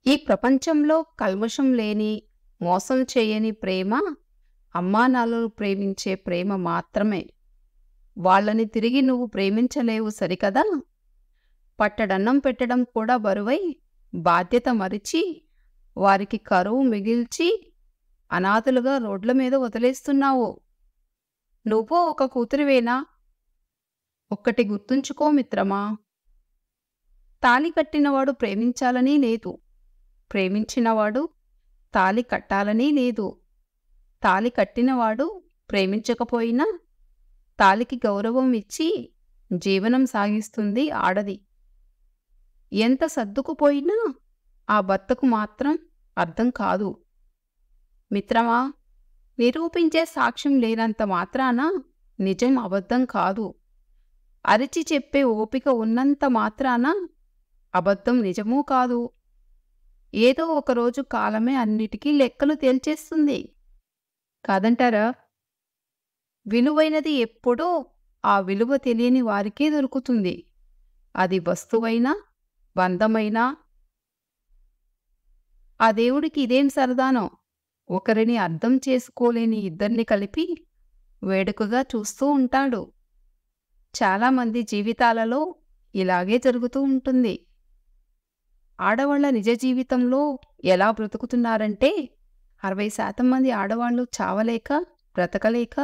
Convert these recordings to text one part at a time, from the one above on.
ఈ ప్రపంచంలో కల్మషం లేని, మోసం చేయని ప్రేమ అమ్మానాన్నలు ప్రేమించే ప్రేమ మాత్రమే. వాళ్ళని తిరిగి నువ్వు ప్రేమించలేవు సరికదా! పట్టడన్నం పెట్టడం కూడా బరువై, బాధ్యత మరిచి, వారికి కరువు మిగిల్చి, అనాథలుగా రోడ్ల మీద వదిలేస్తున్నావు. నువ్వూ ఒక కూతురివేనా? ఒక్కటి గుర్తుంచుకో మిత్రమా! తాళి కట్టినవాడు ప్రేమించాలని లేదు. ప్రేమించినవాడు తాళి కట్టాలని లేదు. తాళి కట్టినవాడు ప్రేమించకపోయినా తాళికి గౌరవం ఇచ్చి జీవనం సాగిస్తుంది ఆడది. ఎంత సర్దుకుపోయినా ఆ భర్తకు మాత్రం అర్థం కాదు. మిత్రమా, నిరూపించే సాక్ష్యం లేనంత మాత్రాన నిజం అబద్ధం కాదు. అరిచి చెప్పే ఓపిక ఉన్నంత మాత్రాన అబద్ధం నిజమూ కాదు. ఏదో ఒకరోజు కాలమే అన్నిటికీ లెక్కలు తేల్చేస్తుంది. కాదంటారా? విలువైనది ఎప్పుడూ ఆ విలువ తెలియని వారికే దొరుకుతుంది. అది వస్తువైనా, బంధమైనా. ఆ దేవుడికి ఇదేం సరదానో, ఒకరిని అర్థం చేసుకోలేని ఇద్దరిని కలిపి వేడుకగా చూస్తూ ఉంటాడు. చాలామంది జీవితాలలో ఇలాగే జరుగుతూ ఉంటుంది. ఆడవాళ్ల నిజ జీవితంలో ఎలా బ్రతుకుతున్నారంటే, 60% మంది ఆడవాళ్లు చావలేక, బ్రతకలేక,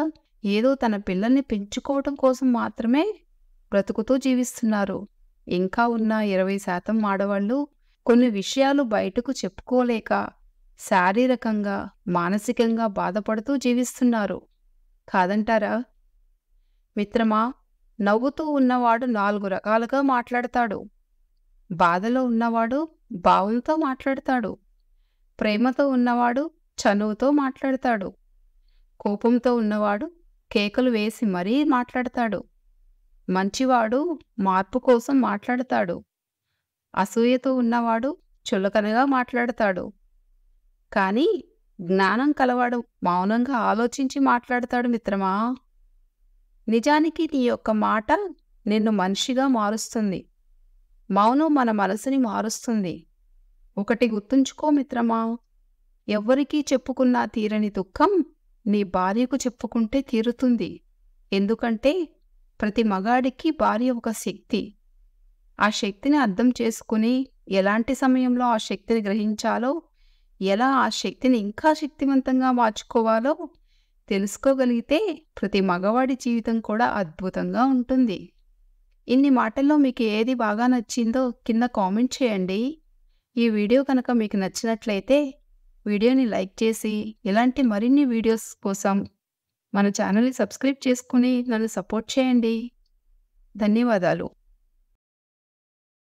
ఏదో తన పిల్లల్ని పెంచుకోవటం కోసం మాత్రమే బ్రతుకుతూ జీవిస్తున్నారు. ఇంకా ఉన్న 20% ఆడవాళ్లు కొన్ని విషయాలు బయటకు చెప్పుకోలేక, శారీరకంగా, మానసికంగా బాధపడుతూ జీవిస్తున్నారు. కాదంటారా? మిత్రమా, నవ్వుతూ ఉన్నవాడు 4 రకాలుగా మాట్లాడతాడు. బాధలో ఉన్నవాడు భావంతో మాట్లాడతాడు. ప్రేమతో ఉన్నవాడు చనువుతో మాట్లాడతాడు. కోపంతో ఉన్నవాడు కేకలు వేసి మరీ మాట్లాడతాడు. మంచివాడు మార్పు కోసం మాట్లాడతాడు. అసూయతో ఉన్నవాడు చులకనగా మాట్లాడతాడు. కానీ జ్ఞానం కలవాడు మౌనంగా ఆలోచించి మాట్లాడతాడు మిత్రమా. నిజానికి నీ యొక్క మాట నిన్ను మనిషిగా మారుస్తుంది. మౌనం మన మనసుని మారుస్తుంది. ఒకటి గుర్తుంచుకో మిత్రమా, ఎవ్వరికీ చెప్పుకున్నా తీరని దుఃఖం నీ భార్యకు చెప్పుకుంటే తీరుతుంది. ఎందుకంటే ప్రతి మగాడికి భార్య ఒక శక్తి. ఆ శక్తిని అర్థం చేసుకుని ఎలాంటి సమయంలో ఆ శక్తిని గ్రహించాలో, ఎలా ఆ శక్తిని ఇంకా శక్తివంతంగా మార్చుకోవాలో తెలుసుకోగలిగితే ప్రతి మగవాడి జీవితం కూడా అద్భుతంగా ఉంటుంది. ఇన్ని మాటల్లో మీకు ఏది బాగా నచ్చిందో కింద కామెంట్ చేయండి. ఈ వీడియో కనుక మీకు నచ్చినట్లయితే వీడియోని లైక్ చేసి, ఇలాంటి మరిన్ని వీడియోస్ కోసం మన ఛానల్ని సబ్స్క్రైబ్ చేసుకుని నన్ను సపోర్ట్ చేయండి. ధన్యవాదాలు.